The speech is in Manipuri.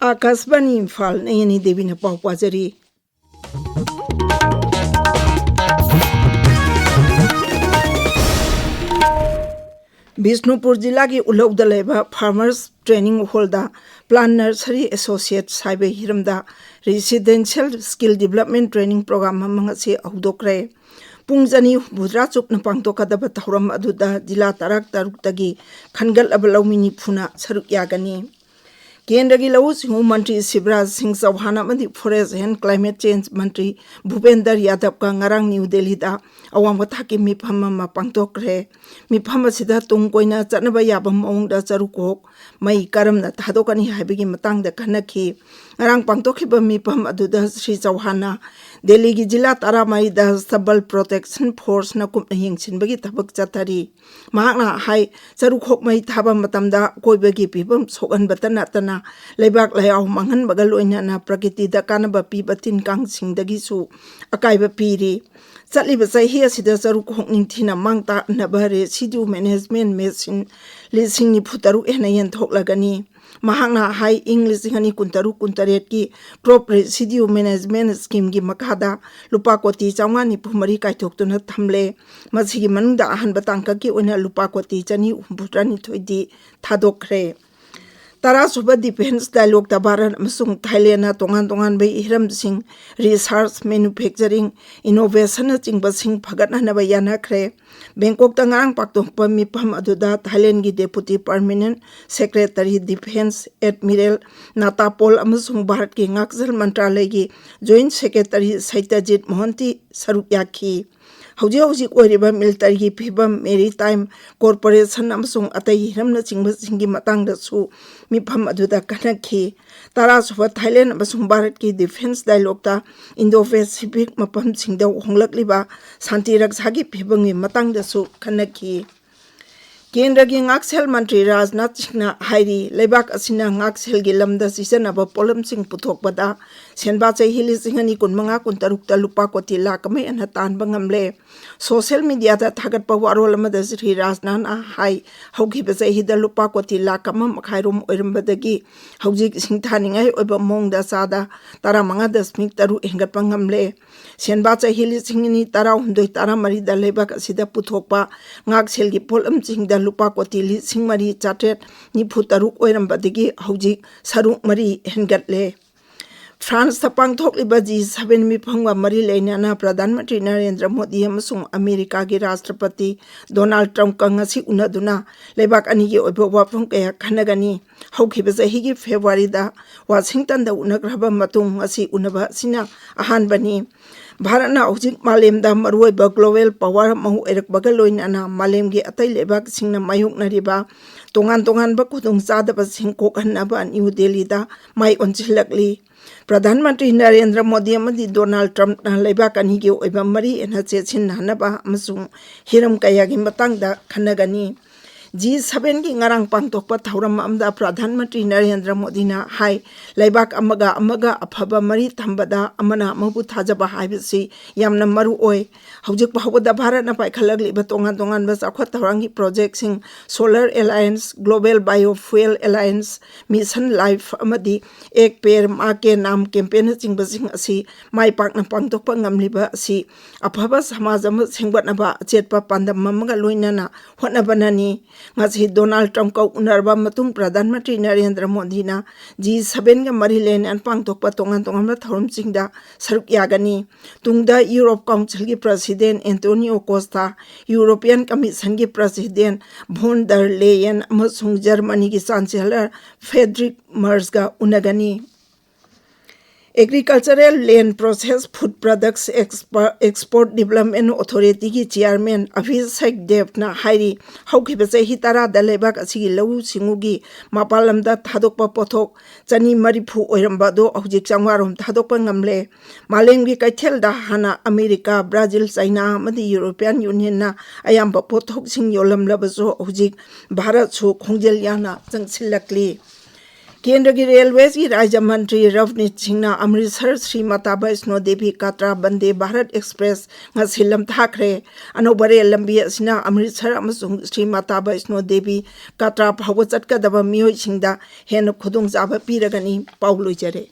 Akashvani Imphal Nayani Devi na pau pazari. Bishnupur जिला की उलौदा लेबा फार्मर्स ट्रेनिंग हॉलदा प्लांट नर्सरी एसोसिएट साइबे हिरमदा residential skill development training programme मंगसे औदोक्रे पुंजनी बुद्रा चुपन पांगतोकदब थौरम अदुदा जिला तरक तरुक्तगी खनगल अबलौमिनी फुना सरुक यागनी केंद्र की लघु सिंह मंत्री Shivraj Singh Chouhan forest and climate change मंत्री भूपेंद्र यादव का ngarang न्यू दिल्ली अवांग थाकी मिफम पांगतोक्रे मिफम तुंग कोइना चनब याब मौंग चरुकोक मई करम थादोकनी हाइबगी मतंग खनखी ngarang पांगतोखिब मिफम अदुदा श्री चौहान दिल्ली की जिला तरामई सबल प्रोटेक्शन फोर्स न कुम हिंगसिनबगी थबक चथरी महाकना हाई चरुखोक मई थाबा मतमदा कोइबगी पिबम सोगनबत नतना लेबाक लायाव मंगनबगा लोइना प्रकृतिदा कानबा पिबा तिन कांगसिंगदगिसु अकाइबा पीरी चलिबा चही असिदा चरुखोक निंथिना मांगता नबा रेसिड्यू मैनेजमेंट मेसिन लिसिंग नि फुतरु एना यंथोकलगनी महाकना हाई इंग्लिश हनी कुंतरु कुंतरेट की क्रॉप रेसिड्यू मैनेजमेंट स्कीम की मखादा लुपा कोटी 494 काइथोक्तुना थमले मसिगी मनुंगदा अहनबा तांका की ओना लुपा कोटी 232 थादोक्रे तरा सुबह डिफेंस डायलॉग भारत थाईलैंड तोंगान तोंगान हिरम रिसर्च मैन्युफैक्चरिंग इनोवेशन चिंबसिंग फगटनब यानख्रे बैंकॉक ngarang पाक्तोप मिफम अदुदा थाईलैंड की deputy permanent secretary defence admiral Natapol अमसुंग भारत के ngakjal मंत्रालय की जॉइंट सेक्रेटरी सैत्यजीत मोहंती सरुक याखी हौजिक ओइरिबा मिलिटरी की फिबम मेरीटाइम कॉर्पोरेशन अमसुंग अतै हिरमना चिंबसिंगी मतंगदसु मिफम अदुदा कनखी तरा सुबह थाईलैंड अमसुंग भारत की डिफेंस डायलॉगता इंडो पैसिफिक मफम सिंगदा होंगलकलिबा शांति रक्षा की फिबंगी मतंगदसु कनखी केंद्र की ngaksel मंत्री राजनाथ सिंह हाइरी लेबाक असिना ngaksel की लमदा सिजनब पोलम सिंह पुथोकबदा सेनबा चही लिसिंगनी कुनमंगा कुंतरुक्ता लुपा कोटी लाख में अन तानबा ngamle सोशल मीडिया दा थागतपा वारोल अमदा श्री राजनाथ हाई हौगिबा चहीदा लुपा कोटी लाख मखाइरोम ओइरमबदगी हौजिक सिंथानिंगाई ओइबा मोंगदा सादा 13.3 हेंगतपा ngamle सेनबा चही लिसिंगनी 13 दा लेबाक असिदा पुथोकपा ngaksel की पोलम सिंह लुपा कोटी 3,494 ओइरमबदगी हौजिक सरुक मरी हेंगतले फ्रांस पांगथोकलिबा G7 मिफंगा मरी लेनाना प्रधानमंत्री नरेंद्र मोदी अमसुंग अमेरिका की राष्ट्रपति डोनाल्ड ट्रंप का ngasi उनदुना लेबाक अनी की ओइबो वाफम कया खनगनी हौखिबा चही की फेब्रुआरी दा वाशिंगटन दा उनग्रहबा मतुंग ngasi उनबा सिना अहानबनी भारत हौजिक मालेमदा मरुओइबा ग्लोबल पावर महु एरकबगा लोइनाना मालेम की अतै लेबाक सिंगना मायुकनरिबा तोंगान तोंगानबा खुदुंग चादबा सिंग कोकहनबा न्यू दिल्ली दा माइ ओनसिलकली प्रधानमंत्री नरेंद्र मोदी अमदी डोनाल्ड ट्रंप ना लेबाक अनी की ओइबा मरी एना चेचिनहनबा अमसुंग हिरम कयागी मतंगदा खनगनी G7 की ngarang पांगतोकपा थौरम अमदा प्रधानमंत्री नरेंद्र मोदी ना हाई लेबाक अमगा अमगा अफबा मरी थंबदा अमना मबु थाजबा हाइबसी यामना मरु ओय हौजिक पावदा भारत ना पाइखलगलिबा तोंगान तोंगान बा चाखत थौरंगी प्रोजेक्ट सिंग solar alliance global biofuel alliance mission life अमदी एक पेड़ मा के नाम कैंपेन चिंबसिंग असी माइ पाकना पांगतोकपा ngamliba असी अफबा समाज अम सेंगबनबा चेतपा पांदम ममगा लोइनाना होनबनानी ngasi Donald Trump का उनरबा मतुंग प्रधानमंत्री नरेंद्र मोदी ना G7 का मरी लेन अन पांगतोकपा तोंगान तोंगान थौरम सिंगदा सरुक यागनी तुंगदा यूरोप काउंसिल की president Antonio Costa European commission की प्रेसिडेंट वोन डर लेयन अमसुंग जर्मनी की चांसलर फ्रेडरिक मर्ज का उनगनी agricultural and processed food products export development authority की चेयरमैन अभिषेक देव ना हाइरी हौखिबा चही 10 दा लेबाक असिगी लघु सिंगुगी मापालमदा थादोकपा पोथोक 240 ओइरमबादो हौजिक चांगवारोम थादोकपा ngamle मालेमगी कैथेलदा हाना अमेरिका ब्राजील चाइना अमदी यूरोपियन यूनियन ना अयाम्बा पोथोक सिंग योलमलबसो हौजिक भारत सु खोंजेल याना चंगसिलकली केंद्र की रेलवेज की राज्य मंत्री Ravneet Singh Amritsar Shri Mata Vaishno Devi Katra Vande Bharat express lump थाखरे अनौब rail लंबी अमृतसर अमसुंग श्री माता वैष्णो देवी कात्रा फाव चटकदब मियोइसिंगदा हेन खुदोंचाब पीरगनी पाउ लोइजरे।